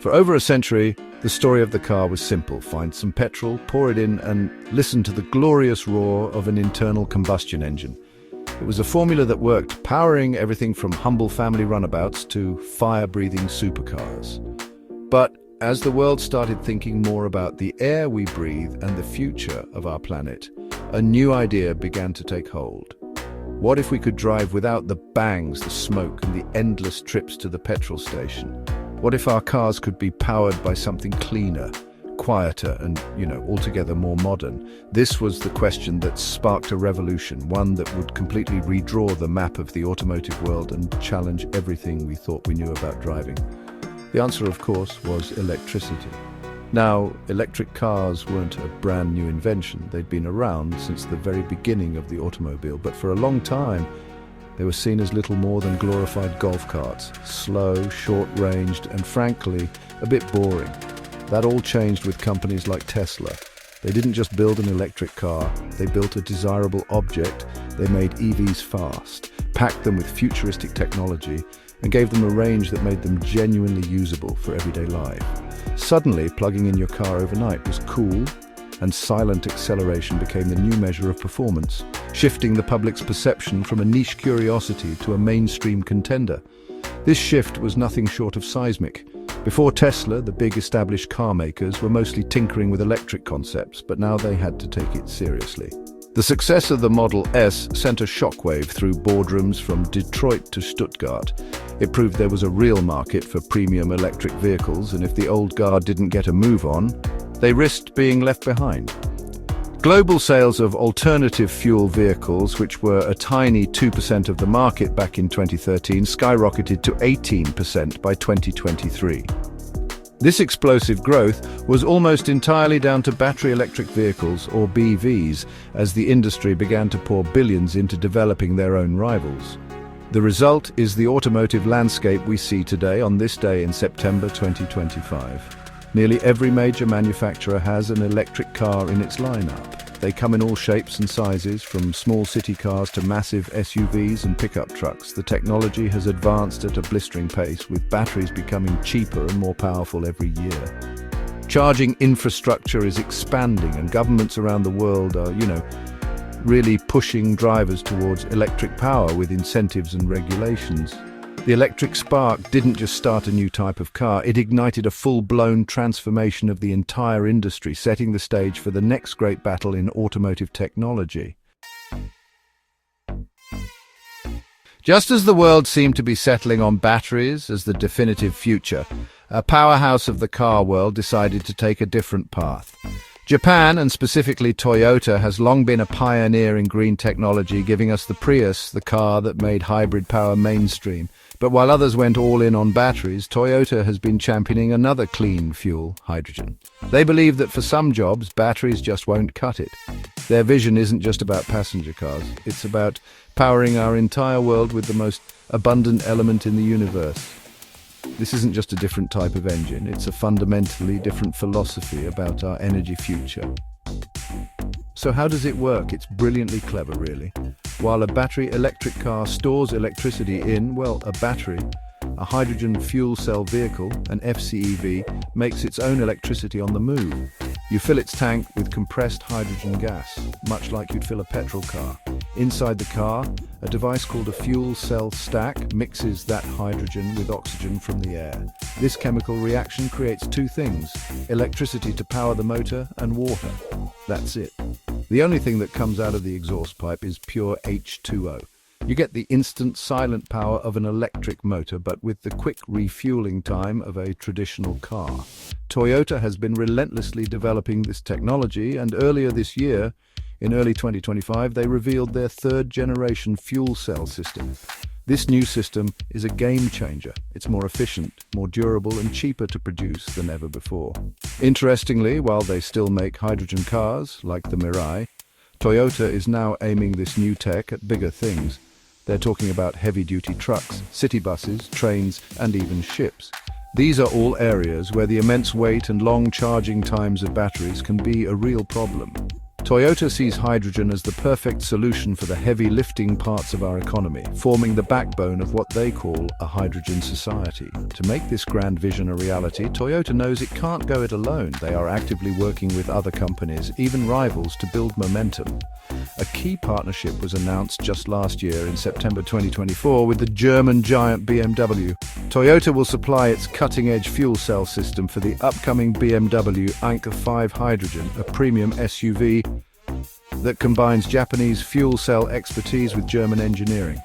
For over a century, the story of the car was simple. Find some petrol, pour it in, and listen to the glorious roar of an internal combustion engine. It was a formula that worked, powering everything from humble family runabouts to fire-breathing supercars. But as the world started thinking more about the air we breathe and the future of our planet, a new idea began to take hold. What if we could drive without the bangs, the smoke, and the endless trips to the petrol station? What if our cars could be powered by something cleaner, quieter, and, altogether more modern? This was the question that sparked a revolution, one that would completely redraw the map of the automotive world and challenge everything we thought we knew about driving. The answer, of course, was electricity. Now, electric cars weren't a brand new invention. They'd been around since the very beginning of the automobile, but for a long time, they were seen as little more than glorified golf carts, slow, short-ranged, and frankly, a bit boring. That all changed with companies like Tesla. They didn't just build an electric car, they built a desirable object. They made EVs fast, packed them with futuristic technology, and gave them a range that made them genuinely usable for everyday life. Suddenly, plugging in your car overnight was cool, and silent acceleration became the new measure of performance, shifting the public's perception from a niche curiosity to a mainstream contender. This shift was nothing short of seismic. Before Tesla, the big established car makers were mostly tinkering with electric concepts, but now they had to take it seriously. The success of the Model S sent a shockwave through boardrooms from Detroit to Stuttgart. It proved there was a real market for premium electric vehicles, and if the old guard didn't get a move on, they risked being left behind. Global sales of alternative fuel vehicles, which were a tiny 2% of the market back in 2013, skyrocketed to 18% by 2023. This explosive growth was almost entirely down to battery electric vehicles, or BEVs, as the industry began to pour billions into developing their own rivals. The result is the automotive landscape we see today on this day in September 2025. Nearly every major manufacturer has an electric car in its lineup. They come in all shapes and sizes, from small city cars to massive SUVs and pickup trucks. The technology has advanced at a blistering pace, with batteries becoming cheaper and more powerful every year. Charging infrastructure is expanding, and governments around the world are, really pushing drivers towards electric power with incentives and regulations. The electric spark didn't just start a new type of car, it ignited a full-blown transformation of the entire industry, setting the stage for the next great battle in automotive technology. Just as the world seemed to be settling on batteries as the definitive future, a powerhouse of the car world decided to take a different path. Japan, and specifically Toyota, has long been a pioneer in green technology, giving us the Prius, the car that made hybrid power mainstream. But while others went all in on batteries, Toyota has been championing another clean fuel, hydrogen. They believe that for some jobs, batteries just won't cut it. Their vision isn't just about passenger cars, it's about powering our entire world with the most abundant element in the universe. This isn't just a different type of engine, it's a fundamentally different philosophy about our energy future. So how does it work? It's brilliantly clever, really. While a battery electric car stores electricity in, a battery, a hydrogen fuel cell vehicle, an FCEV, makes its own electricity on the move. You fill its tank with compressed hydrogen gas, much like you'd fill a petrol car. Inside the car, a device called a fuel cell stack mixes that hydrogen with oxygen from the air. This chemical reaction creates two things: electricity to power the motor and water. That's it. The only thing that comes out of the exhaust pipe is pure H2O. You get the instant silent power of an electric motor, but with the quick refueling time of a traditional car. Toyota has been relentlessly developing this technology, and earlier this year, in early 2025, they revealed their third-generation fuel cell system. This new system is a game changer. It's more efficient, more durable, and cheaper to produce than ever before. Interestingly, while they still make hydrogen cars, like the Mirai, Toyota is now aiming this new tech at bigger things. They're talking about heavy-duty trucks, city buses, trains, and even ships. These are all areas where the immense weight and long charging times of batteries can be a real problem. Toyota sees hydrogen as the perfect solution for the heavy lifting parts of our economy, forming the backbone of what they call a hydrogen society. To make this grand vision a reality, Toyota knows it can't go it alone. They are actively working with other companies, even rivals, to build momentum. A key partnership was announced just last year in September 2024 with the German giant BMW. Toyota will supply its cutting-edge fuel cell system for the upcoming BMW i 5 Hydrogen, a premium SUV that combines Japanese fuel cell expertise with German engineering.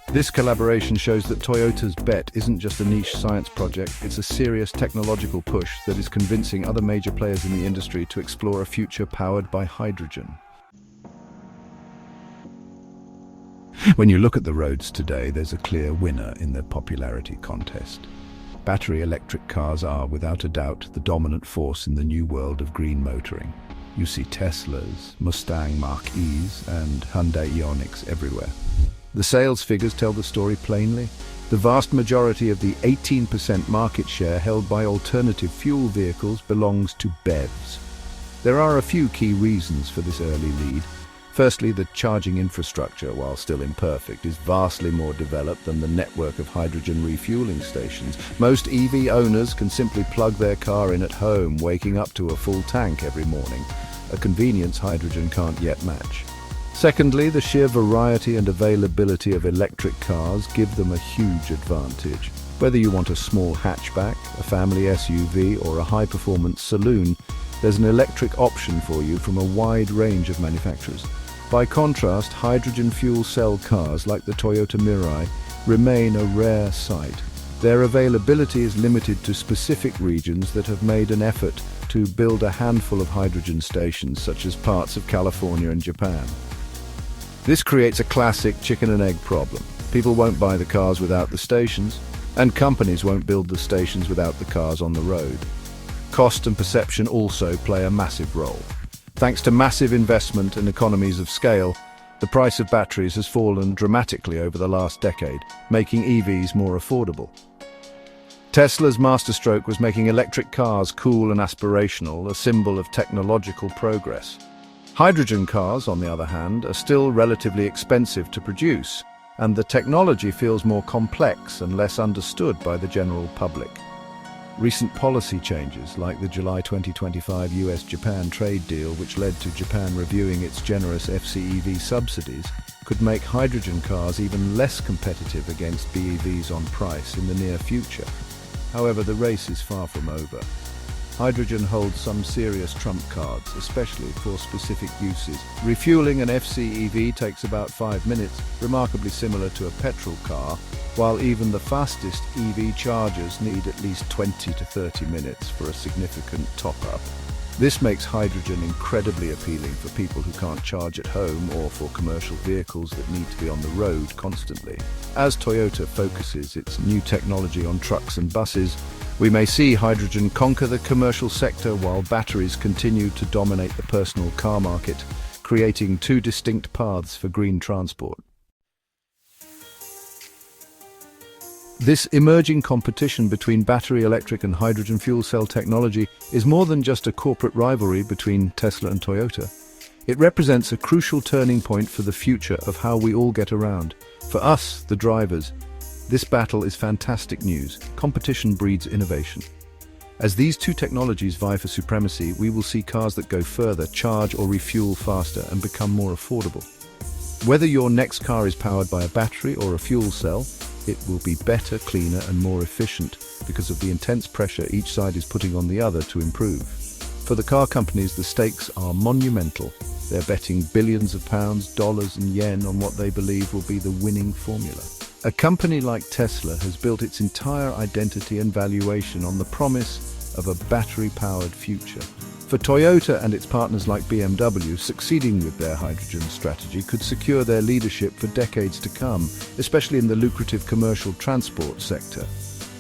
This collaboration shows that Toyota's bet isn't just a niche science project, it's a serious technological push that is convincing other major players in the industry to explore a future powered by hydrogen. When you look at the roads today, there's a clear winner in the popularity contest. Battery electric cars are, without a doubt, the dominant force in the new world of green motoring. You see Teslas, Mustang Mach-E's, and Hyundai Ioniqs everywhere. The sales figures tell the story plainly. The vast majority of the 18% market share held by alternative fuel vehicles belongs to BEVs. There are a few key reasons for this early lead. Firstly, the charging infrastructure, while still imperfect, is vastly more developed than the network of hydrogen refueling stations. Most EV owners can simply plug their car in at home, waking up to a full tank every morning, a convenience hydrogen can't yet match. Secondly, the sheer variety and availability of electric cars give them a huge advantage. Whether you want a small hatchback, a family SUV, or a high-performance saloon, there's an electric option for you from a wide range of manufacturers. By contrast, hydrogen fuel cell cars like the Toyota Mirai remain a rare sight. Their availability is limited to specific regions that have made an effort to build a handful of hydrogen stations, such as parts of California and Japan. This creates a classic chicken and egg problem. People won't buy the cars without the stations, and companies won't build the stations without the cars on the road. Cost and perception also play a massive role. Thanks to massive investment and economies of scale, the price of batteries has fallen dramatically over the last decade, making EVs more affordable. Tesla's masterstroke was making electric cars cool and aspirational, a symbol of technological progress. Hydrogen cars, on the other hand, are still relatively expensive to produce, and the technology feels more complex and less understood by the general public. Recent policy changes, like the July 2025 US-Japan trade deal, which led to Japan reviewing its generous FCEV subsidies, could make hydrogen cars even less competitive against BEVs on price in the near future. However, the race is far from over. Hydrogen holds some serious trump cards, especially for specific uses. Refueling an FCEV takes about 5 minutes, remarkably similar to a petrol car, while even the fastest EV chargers need at least 20 to 30 minutes for a significant top-up. This makes hydrogen incredibly appealing for people who can't charge at home or for commercial vehicles that need to be on the road constantly. As Toyota focuses its new technology on trucks and buses, we may see hydrogen conquer the commercial sector while batteries continue to dominate the personal car market, creating two distinct paths for green transport. This emerging competition between battery electric and hydrogen fuel cell technology is more than just a corporate rivalry between Tesla and Toyota. It represents a crucial turning point for the future of how we all get around. For us, the drivers, this battle is fantastic news. Competition breeds innovation. As these two technologies vie for supremacy, we will see cars that go further, charge or refuel faster, and become more affordable. Whether your next car is powered by a battery or a fuel cell, it will be better, cleaner and more efficient because of the intense pressure each side is putting on the other to improve. For the car companies, the stakes are monumental. They're betting billions of pounds, dollars and yen on what they believe will be the winning formula. A company like Tesla has built its entire identity and valuation on the promise of a battery-powered future. For Toyota and its partners like BMW, succeeding with their hydrogen strategy could secure their leadership for decades to come, especially in the lucrative commercial transport sector.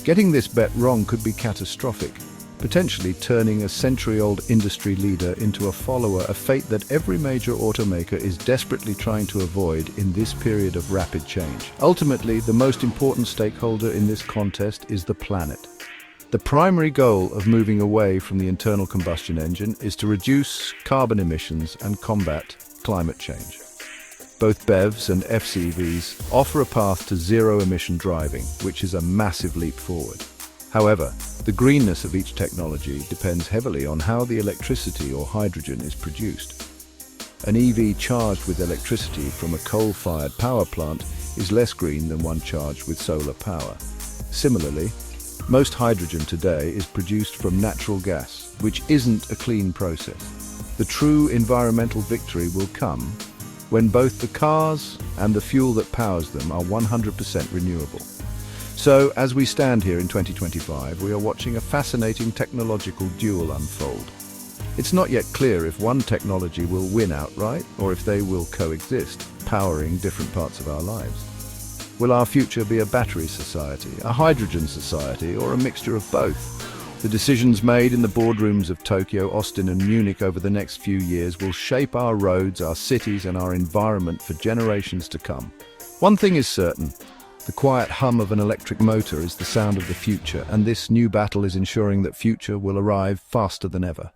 Getting this bet wrong could be catastrophic, potentially turning a century-old industry leader into a follower, a fate that every major automaker is desperately trying to avoid in this period of rapid change. Ultimately, the most important stakeholder in this contest is the planet. The primary goal of moving away from the internal combustion engine is to reduce carbon emissions and combat climate change. Both BEVs and FCVs offer a path to zero-emission driving, which is a massive leap forward. However, the greenness of each technology depends heavily on how the electricity or hydrogen is produced. An EV charged with electricity from a coal-fired power plant is less green than one charged with solar power. Similarly, most hydrogen today is produced from natural gas, which isn't a clean process. The true environmental victory will come when both the cars and the fuel that powers them are 100% renewable. So, as we stand here in 2025, we are watching a fascinating technological duel unfold. It's not yet clear if one technology will win outright or if they will coexist, powering different parts of our lives. Will our future be a battery society, a hydrogen society, or a mixture of both? The decisions made in the boardrooms of Tokyo, Austin, and Munich over the next few years will shape our roads, our cities, and our environment for generations to come. One thing is certain: the quiet hum of an electric motor is the sound of the future, and this new battle is ensuring that future will arrive faster than ever.